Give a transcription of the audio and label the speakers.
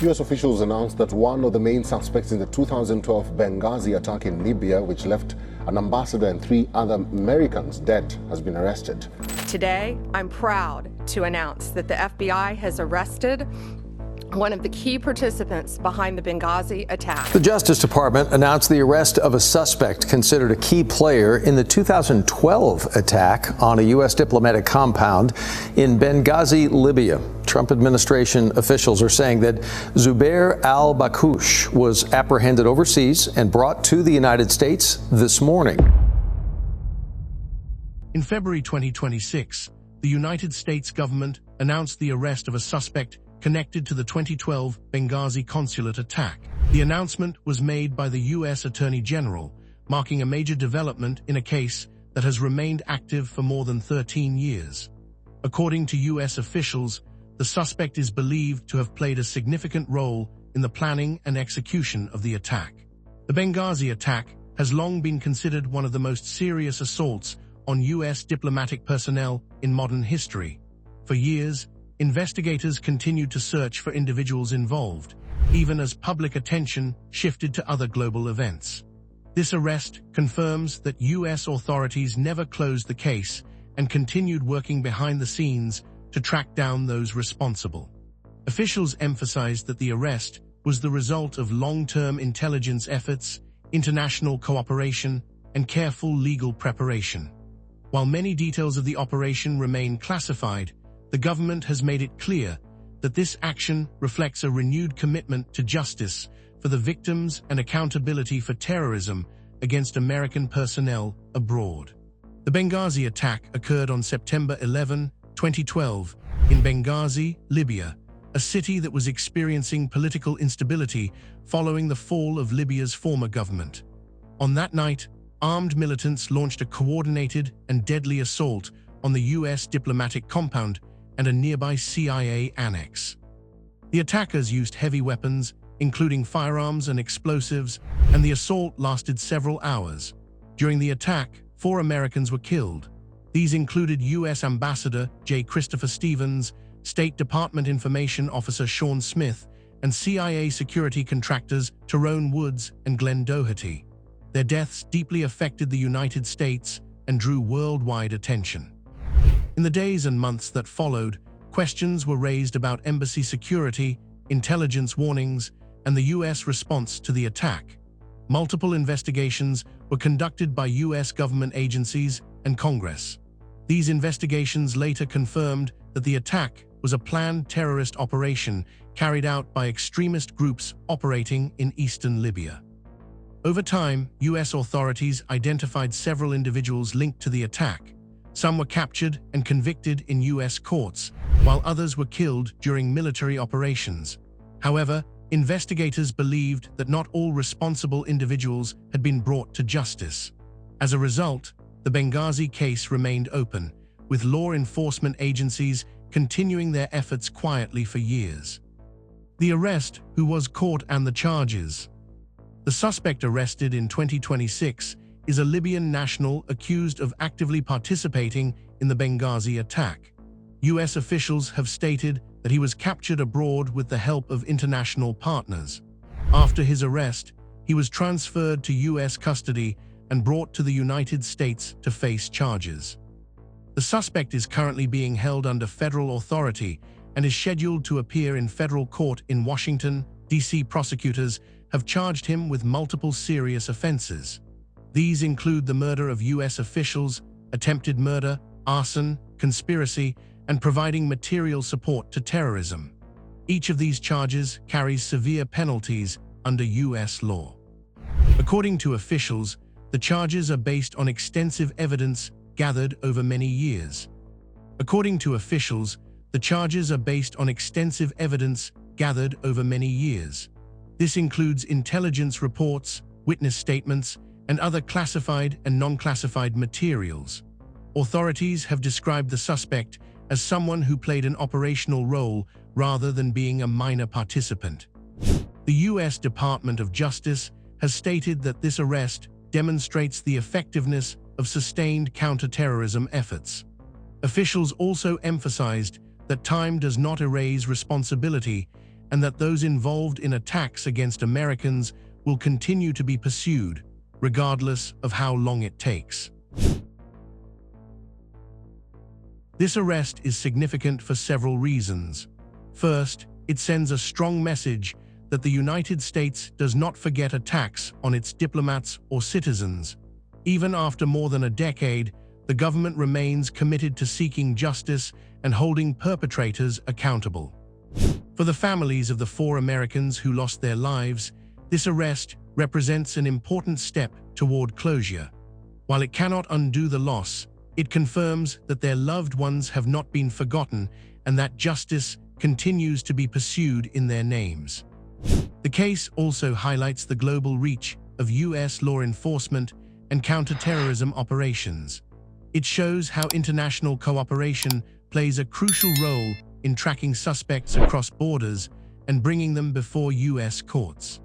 Speaker 1: U.S. officials announced that one of the main suspects in the 2012 Benghazi attack in Libya, which left an ambassador and 3 other Americans dead, has been arrested.
Speaker 2: Today, I'm proud to announce that the FBI has arrested one of the key participants behind the Benghazi attack.
Speaker 3: The Justice Department announced the arrest of a suspect considered a key player in the 2012 attack on a U.S. diplomatic compound in Benghazi, Libya. Trump administration officials are saying that Zubair al-Bakush was apprehended overseas and brought to the United States this morning.
Speaker 4: In February 2026, the United States government announced the arrest of a suspect connected to the 2012 Benghazi consulate attack. The announcement was made by the U.S. Attorney General, marking a major development in a case that has remained active for more than 13 years. According to U.S. officials, the suspect is believed to have played a significant role in the planning and execution of the attack. The Benghazi attack has long been considered one of the most serious assaults on U.S. diplomatic personnel in modern history. For years, investigators continued to search for individuals involved, even as public attention shifted to other global events. This arrest confirms that U.S. authorities never closed the case and continued working behind the scenes to track down those responsible. Officials emphasized that the arrest was the result of long-term intelligence efforts, international cooperation, and careful legal preparation. While many details of the operation remain classified, the government has made it clear that this action reflects a renewed commitment to justice for the victims and accountability for terrorism against American personnel abroad. The Benghazi attack occurred on September 11, 2012, in Benghazi, Libya, a city that was experiencing political instability following the fall of Libya's former government. On that night, armed militants launched a coordinated and deadly assault on the U.S. diplomatic compound and a nearby CIA annex. The attackers used heavy weapons, including firearms and explosives, and the assault lasted several hours. During the attack, 4 Americans were killed. These included U.S. Ambassador J. Christopher Stevens, State Department Information Officer Sean Smith, and CIA security contractors Tyrone Woods and Glenn Doherty. Their deaths deeply affected the United States and drew worldwide attention. In the days and months that followed, questions were raised about embassy security, intelligence warnings, and the U.S. response to the attack. Multiple investigations were conducted by U.S. government agencies and Congress. These investigations later confirmed that the attack was a planned terrorist operation carried out by extremist groups operating in eastern Libya. Over time, U.S. authorities identified several individuals linked to the attack. Some were captured and convicted in U.S. courts, while others were killed during military operations. However, investigators believed that not all responsible individuals had been brought to justice. As a result, the Benghazi case remained open, with law enforcement agencies continuing their efforts quietly for years. The arrest, who was caught, and the charges. The suspect arrested in 2026 is a Libyan national accused of actively participating in the Benghazi attack. U.S. officials have stated that he was captured abroad with the help of international partners. After his arrest, he was transferred to U.S. custody and brought to the United States to face charges. The suspect is currently being held under federal authority and is scheduled to appear in federal court in Washington, D.C. Prosecutors have charged him with multiple serious offenses. These include the murder of U.S. officials, attempted murder, arson, conspiracy, and providing material support to terrorism. Each of these charges carries severe penalties under U.S. law. According to officials, the charges are based on extensive evidence gathered over many years. According to officials, the charges are based on extensive evidence gathered over many years. This includes intelligence reports, witness statements, and other classified and non-classified materials. Authorities have described the suspect as someone who played an operational role rather than being a minor participant. The U.S. Department of Justice has stated that this arrest demonstrates the effectiveness of sustained counterterrorism efforts. Officials also emphasized that time does not erase responsibility and that those involved in attacks against Americans will continue to be pursued, regardless of how long it takes. This arrest is significant for several reasons. First, it sends a strong message that the United States does not forget attacks on its diplomats or citizens. Even after more than a decade, the government remains committed to seeking justice and holding perpetrators accountable. For the families of the 4 Americans who lost their lives, this arrest represents an important step toward closure. While it cannot undo the loss, it confirms that their loved ones have not been forgotten and that justice continues to be pursued in their names. The case also highlights the global reach of U.S. law enforcement and counterterrorism operations. It shows how international cooperation plays a crucial role in tracking suspects across borders and bringing them before U.S. courts.